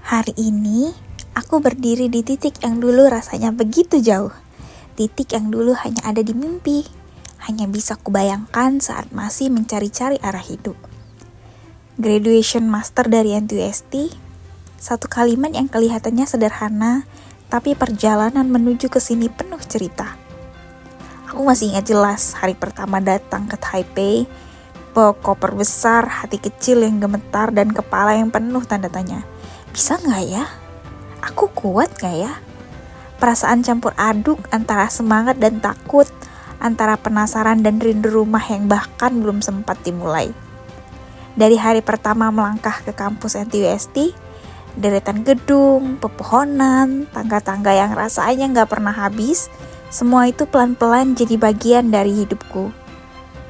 Hari ini, aku berdiri di titik yang dulu rasanya begitu jauh. Titik yang dulu hanya ada di mimpi, hanya bisa kubayangkan saat masih mencari-cari arah hidup. Graduation Master dari NTUST, satu kalimat yang kelihatannya sederhana, tapi perjalanan menuju ke sini penuh cerita. Aku masih ingat jelas hari pertama datang ke Taipei, bawa koper besar, hati kecil yang gemetar, dan kepala yang penuh tanda tanya. Bisa nggak ya? Aku kuat nggak ya? Perasaan campur aduk antara semangat dan takut, antara penasaran dan rindu rumah yang bahkan belum sempat dimulai. Dari hari pertama melangkah ke kampus NTUST, deretan gedung, pepohonan, tangga-tangga yang rasanya nggak pernah habis, semua itu pelan-pelan jadi bagian dari hidupku.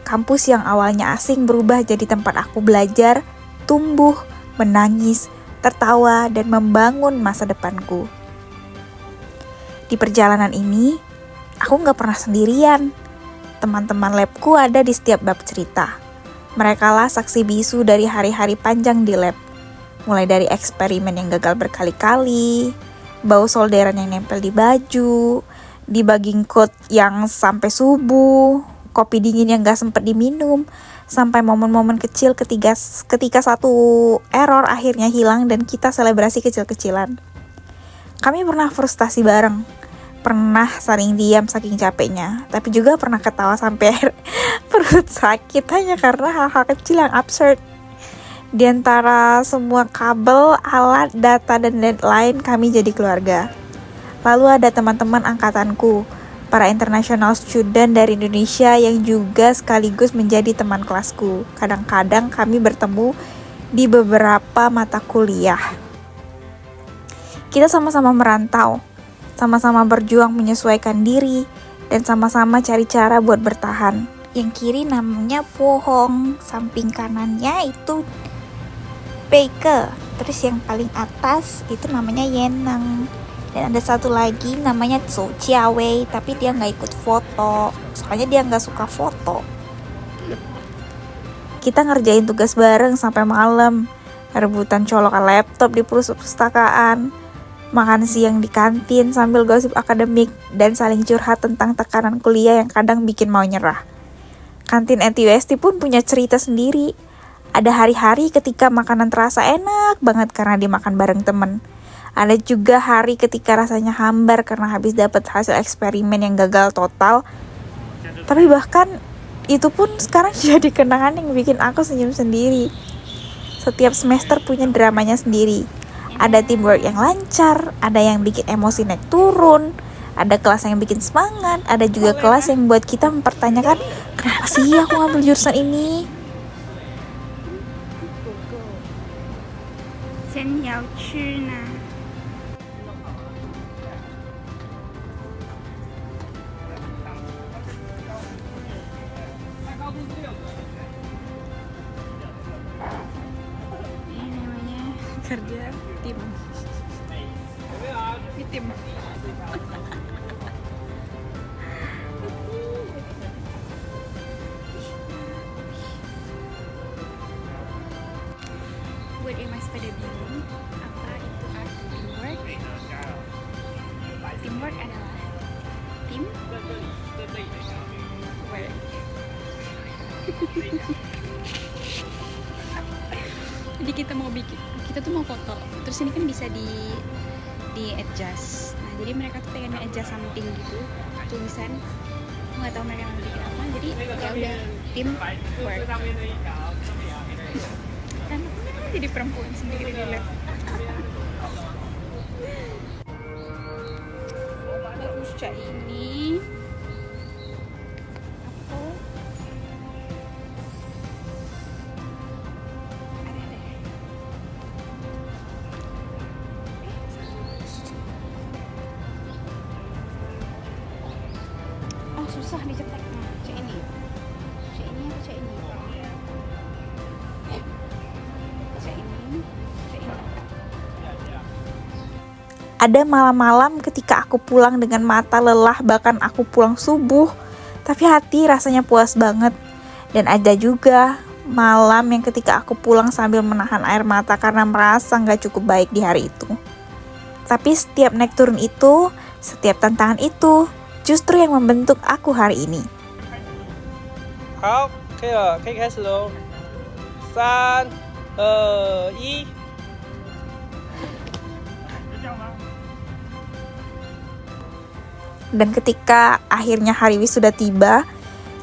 Kampus yang awalnya asing berubah jadi tempat aku belajar, tumbuh, menangis, tertawa, dan membangun masa depanku. Di perjalanan ini, aku gak pernah sendirian. Teman-teman labku ada di setiap bab cerita. Merekalah saksi bisu dari hari-hari panjang di lab. Mulai dari eksperimen yang gagal berkali-kali, bau solderan yang nempel di baju, debugging code yang sampai subuh, kopi dingin yang gak sempet diminum, sampai momen-momen kecil ketika satu error akhirnya hilang dan kita selebrasi kecil-kecilan. Kami pernah frustasi bareng, pernah saling diam saking capeknya, tapi juga pernah ketawa sampai perut sakit hanya karena hal-hal kecil yang absurd. Di antara semua kabel, alat, data, dan deadline, kami jadi keluarga. Lalu ada teman-teman angkatanku, para international student dari Indonesia yang juga sekaligus menjadi teman kelasku. Kadang-kadang kami bertemu di beberapa mata kuliah. Kita sama-sama merantau, sama-sama berjuang menyesuaikan diri, dan sama-sama cari cara buat bertahan. Yang kiri namanya Pohong, samping kanannya itu Peike, terus yang paling atas itu namanya Yenang. Dan ada satu lagi namanya Zhou Jiawei, tapi dia nggak ikut foto, soalnya dia nggak suka foto. Kita ngerjain tugas bareng sampai malam, rebutan colokan laptop di perpustakaan, makan siang di kantin sambil gosip akademik, dan saling curhat tentang tekanan kuliah yang kadang bikin mau nyerah. Kantin NTUST pun punya cerita sendiri. Ada hari-hari ketika makanan terasa enak banget karena dimakan bareng temen. Ada juga hari ketika rasanya hambar karena habis dapat hasil eksperimen yang gagal total. Tapi bahkan itu pun sekarang jadi kenangan yang bikin aku senyum sendiri. Setiap semester punya dramanya sendiri. Ada teamwork yang lancar, ada yang bikin emosi naik turun, ada kelas yang bikin semangat, ada juga kelas yang buat kita mempertanyakan, kenapa sih aku ngambil jurusan ini? 先要去呢。 Ini namanya kerja tim. Ini tim. Buat yang masih pada bingung apa itu arti teamwork, teamwork adalah tim work. Jadi kita tuh mau foto, terus ini kan bisa di adjust. Nah jadi mereka tuh pengen adjust something gitu, tulisan, aku nggak tahu mereka mau bikin apa, jadi ya udah tim work. Dan aku jadi perempuan sendiri di lab. Bagus cak ini. Aku susah dicetak. Nah, cek ini apa cek ini? Cek ini. Ada malam-malam ketika aku pulang dengan mata lelah, bahkan aku pulang subuh, tapi hati rasanya puas banget. Dan ada juga malam yang ketika aku pulang sambil menahan air mata karena merasa gak cukup baik di hari itu. Tapi setiap naik turun itu, setiap tantangan itu, justru yang membentuk aku hari ini. 好，可以了，可以开始喽。3、2、1。 Dan ketika akhirnya hari wisuda tiba,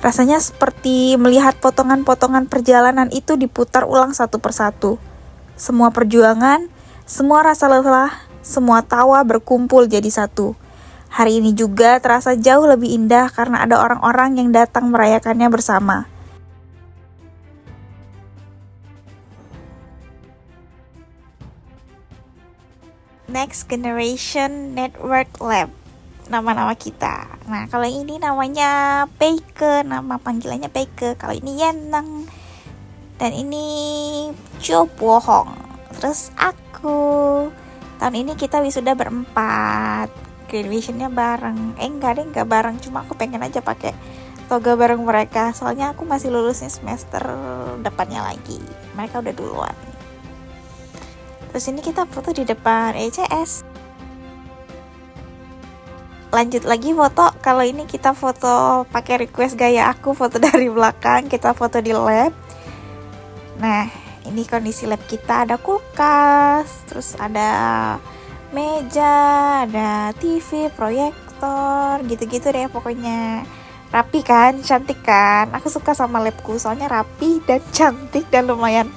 rasanya seperti melihat potongan-potongan perjalanan itu diputar ulang satu persatu. Semua perjuangan, semua rasa lelah, semua tawa berkumpul jadi satu. Hari ini juga terasa jauh lebih indah karena ada orang-orang yang datang merayakannya bersama. Next Generation Network Lab, nama-nama kita. Nah, kalau ini namanya Peike, nama panggilannya Peike. Kalau ini Yenang. Dan ini Jo Bohong. Terus aku. Tahun ini kita wisuda berempat. Graduationnya bareng. Enggak bareng. Cuma aku pengen aja pakai toga bareng mereka. Soalnya aku masih lulusnya semester depannya lagi. Mereka udah duluan. Terus ini kita foto di depan ECS. Lanjut lagi foto. Kalau ini kita foto pakai request gaya aku, foto dari belakang, kita foto di lab. Nah, ini kondisi lab kita, ada kulkas, terus ada meja, ada TV, proyektor, gitu-gitu deh pokoknya. Rapi kan, cantik kan? Aku suka sama labku, soalnya rapi dan cantik dan lumayan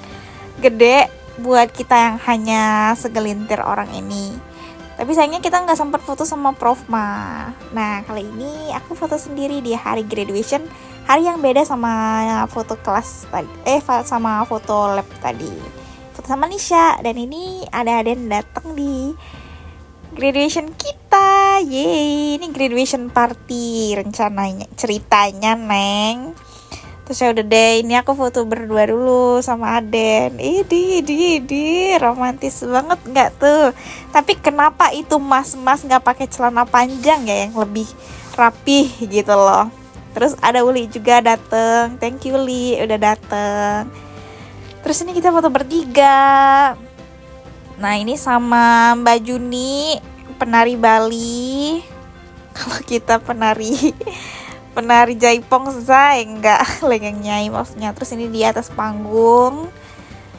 gede buat kita yang hanya segelintir orang ini. Tapi sayangnya kita nggak sempat foto sama Prof Ma. Nah, kali ini aku foto sendiri di hari graduation, hari yang beda sama foto kelas tadi. Sama foto lab tadi. Foto sama Nisha, dan ini ada Aden datang di graduation kita. Yeay, ini graduation party rencananya, ceritanya, Neng. Terus ya udah deh, ini aku foto berdua dulu sama Aden. Idi, romantis banget nggak tuh? Tapi kenapa itu mas-mas nggak pakai celana panjang ya, yang lebih rapih gitu loh? Terus ada Uli juga dateng. Thank you Li, udah dateng. Terus ini kita foto bertiga. Nah, ini sama Mbak Juni, penari Bali. Kalau kita penari Jaipong Zai, enggak, Lengeng Nyai maksudnya. Terus ini di atas panggung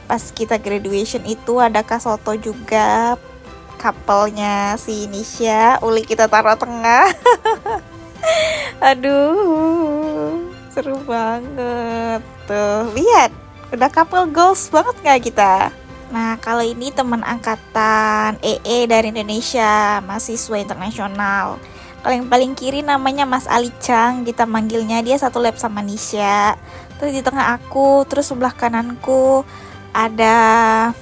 pas kita graduation itu ada Kak Soto juga, couple-nya si Nisha. Uli kita taruh tengah. Aduh, seru banget tuh, lihat udah couple goals banget gak kita. Nah, kalau ini teman angkatan EE dari Indonesia, mahasiswa internasional. Kalau yang paling kiri namanya Mas Ali Chang, kita manggilnya, dia satu lab sama Nisha. Terus di tengah aku, terus sebelah kananku ada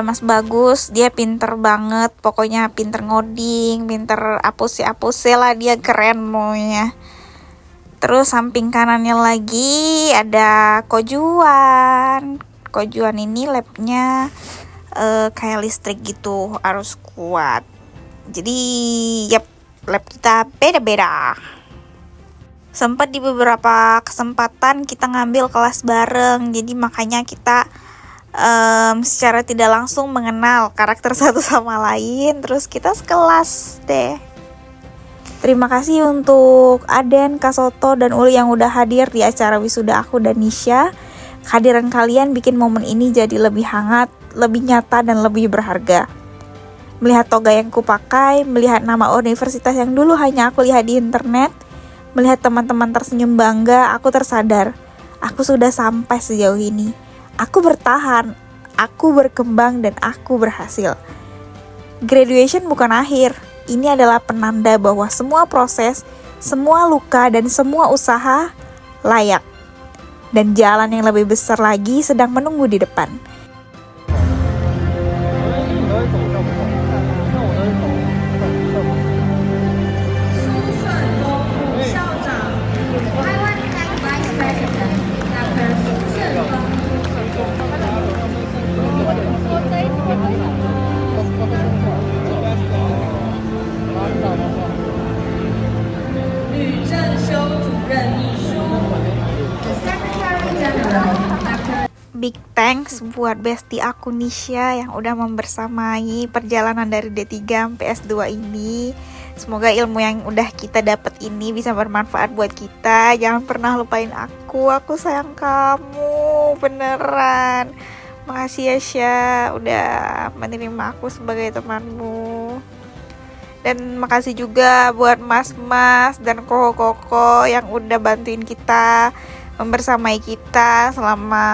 Mas Bagus, dia pinter banget, pokoknya pinter ngoding, pinter apose lah, dia keren pokoknya. Terus samping kanannya lagi ada Kojuan. Kojuan ini labnya kayak listrik gitu, harus kuat. Jadi, yap, lab kita beda-beda. Sempat di beberapa kesempatan kita ngambil kelas bareng, jadi makanya kita secara tidak langsung mengenal karakter satu sama lain. Terus kita sekelas deh. Terima kasih untuk Aden, Kak Soto, dan Uli yang udah hadir di acara wisuda aku dan Nisha. Kehadiran kalian bikin momen ini jadi lebih hangat, lebih nyata, dan lebih berharga. Melihat toga yang kupakai, melihat nama universitas yang dulu hanya aku lihat di internet, melihat teman-teman tersenyum bangga, aku tersadar, aku sudah sampai sejauh ini. Aku bertahan, aku berkembang, dan aku berhasil. Graduation bukan akhir, ini adalah penanda bahwa semua proses, semua luka, dan semua usaha layak. Dan jalan yang lebih besar lagi sedang menunggu di depan. The Secretary General, Dr. Big thanks buat bestie aku Nisha yang udah membersamai perjalanan dari D3 sampai S2 ini. Semoga ilmu yang udah kita dapat ini bisa bermanfaat buat kita. Jangan pernah lupain aku sayang kamu, beneran. Makasih ya Sya, udah menerima aku sebagai temanmu. Dan makasih juga buat mas-mas dan koko-koko yang udah bantuin kita, membersamai kita selama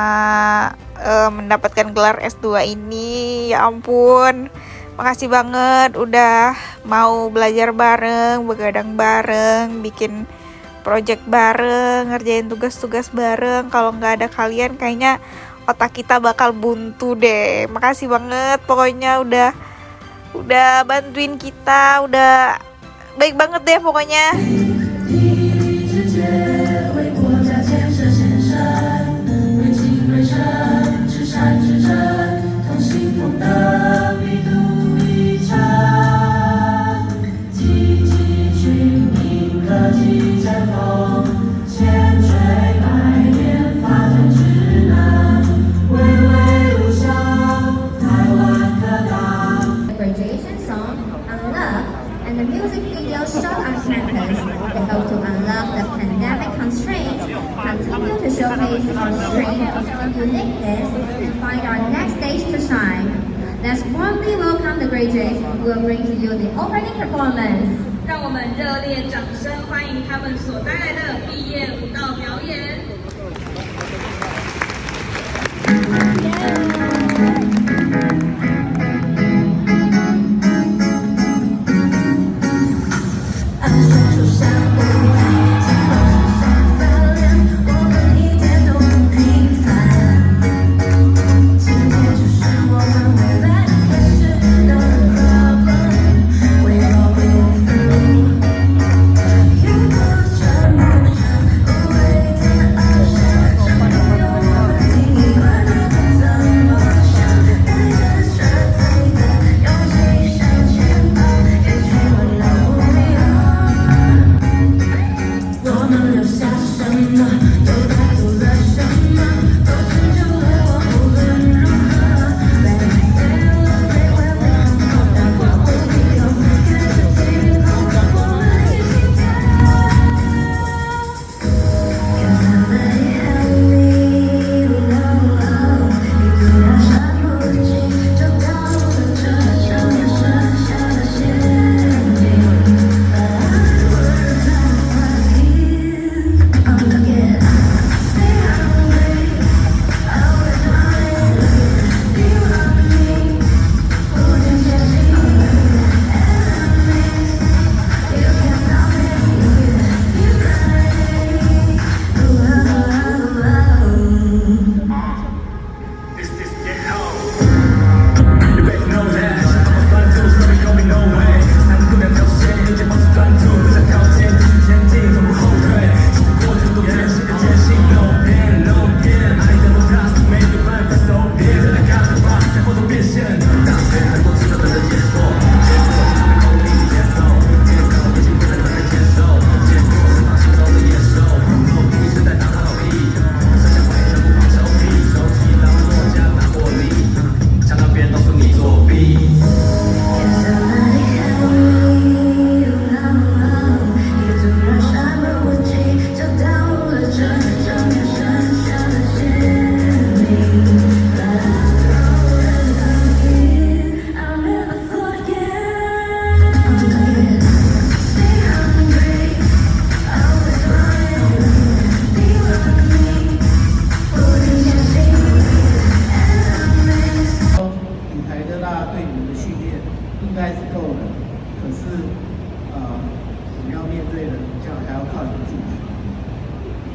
mendapatkan gelar S2 ini. Ya ampun, makasih banget udah mau belajar bareng, begadang bareng, bikin project bareng, ngerjain tugas-tugas bareng. Kalau nggak ada kalian kayaknya otak kita bakal buntu deh. Makasih banget pokoknya udah bantuin kita, udah baik banget deh pokoknya. Graduation song, Unlock, and the music video shot on campus. They hope to unlock the pandemic constraints, continue to showcase our strength and uniqueness, and find our next stage to shine. Let's warmly welcome the graduates who will bring to you the opening performance. 让我们热烈掌声欢迎他们所带来的毕业舞蹈表演。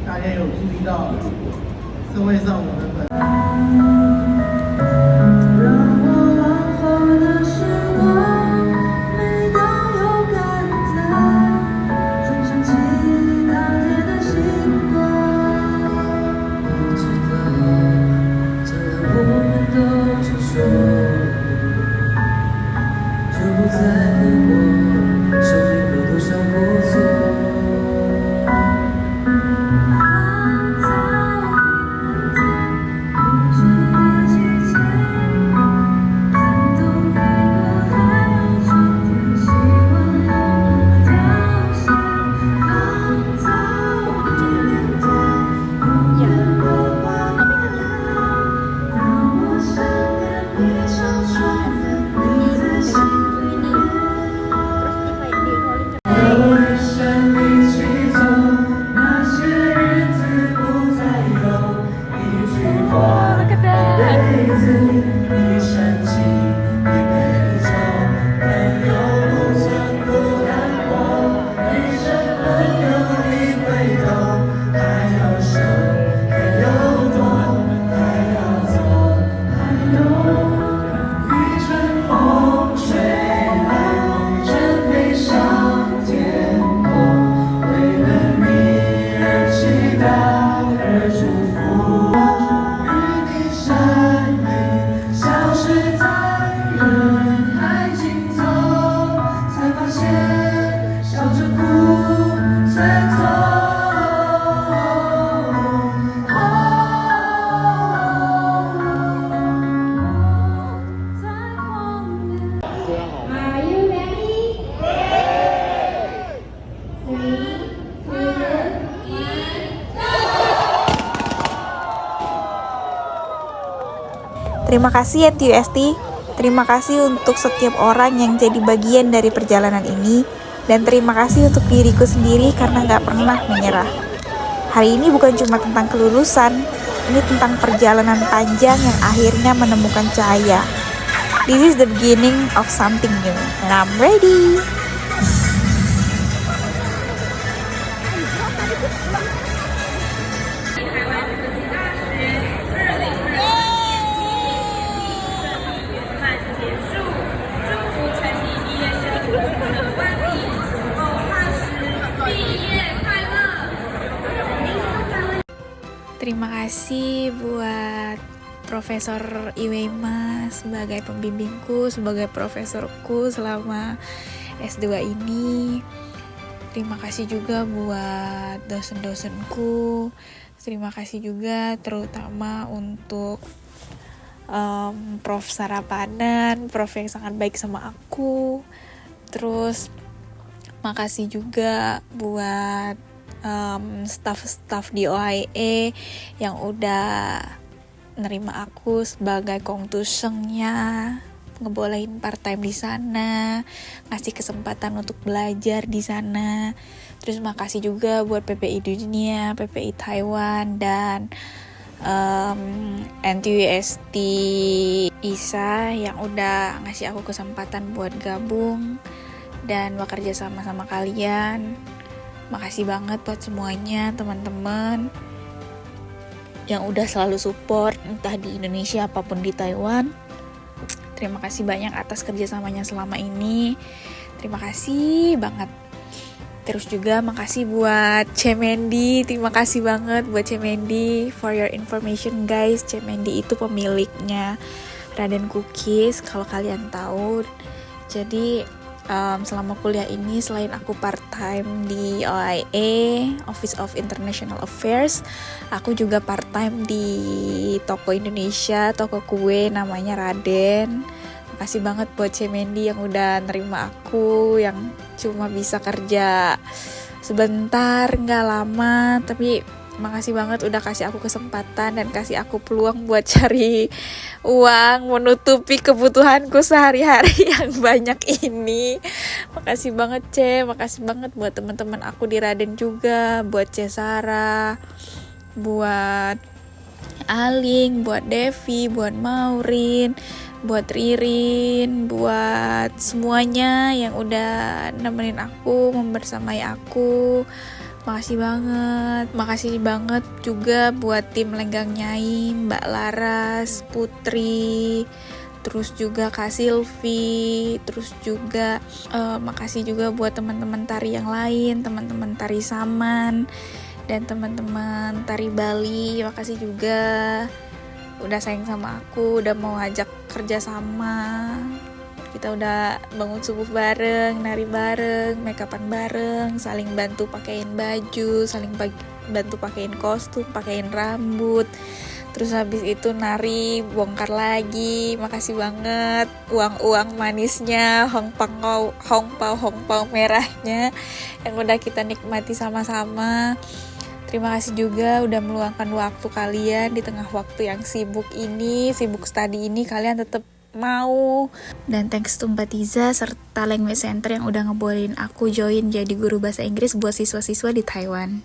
大家有注意到社会上我们本。Terima kasih NTUST. Terima kasih untuk setiap orang yang jadi bagian dari perjalanan ini. Dan terima kasih untuk diriku sendiri karena gak pernah menyerah. Hari ini bukan cuma tentang kelulusan, ini tentang perjalanan panjang yang akhirnya menemukan cahaya. This is the beginning of something new, and I'm ready. Terima kasih buat Profesor Iwema sebagai pembimbingku, sebagai profesorku selama S2 ini. Terima kasih juga buat dosen-dosenku. Terima kasih juga terutama untuk Prof. Sarapanan, Prof yang sangat baik sama aku. Terus makasih juga buat staff-staff di OIE yang udah nerima aku sebagai kongtusengnya, ngebolehin part time di sana, ngasih kesempatan untuk belajar di sana. Terus makasih juga buat PPI Dunia, PPI Taiwan, dan NTUST ISA yang udah ngasih aku kesempatan buat gabung dan bekerja sama kalian. Makasih banget buat semuanya, teman-teman yang udah selalu support, entah di Indonesia apapun di Taiwan. Terima kasih banyak atas kerjasamanya selama ini. Terima kasih banget. Terus juga makasih buat Cemendi. Terima kasih banget buat Cemendi. For your information guys, Cemendi itu pemiliknya Raden Cookies, kalau kalian tahu. Jadi selama kuliah ini selain aku part-time di OIE, Office of International Affairs, aku juga part-time di toko Indonesia, toko kue namanya Raden. Makasih banget buat Cemendi yang udah nerima aku, yang cuma bisa kerja sebentar, gak lama, tapi makasih banget udah kasih aku kesempatan dan kasih aku peluang buat cari uang, menutupi kebutuhanku sehari-hari yang banyak ini. Makasih banget makasih banget buat teman-teman aku di Raden juga, buat Cesara, buat Aling, buat Devi, buat Maurin, buat Ririn, buat semuanya yang udah nemenin aku, membersamai aku. Makasih banget juga buat tim Lenggang Nyai, Mbak Laras, Putri, terus juga Kak Silvi, terus juga makasih juga buat teman-teman tari yang lain, teman-teman tari Saman, dan teman-teman tari Bali. Makasih juga udah sayang sama aku, udah mau ajak kerja sama. Kita udah bangun subuh bareng, nari bareng, make upan bareng, saling bantu pakaiin baju, saling bantu pakaiin kostum, pakaiin rambut. Terus habis itu nari, bongkar lagi. Makasih banget uang-uang manisnya, hongpao merahnya yang udah kita nikmati sama-sama. Terima kasih juga udah meluangkan waktu kalian di tengah waktu yang sibuk ini, sibuk study ini, kalian tetap mau. Dan thanks to Mbak Tiza serta Language Center yang udah ngebolehin aku join jadi guru bahasa Inggris buat siswa-siswa di Taiwan.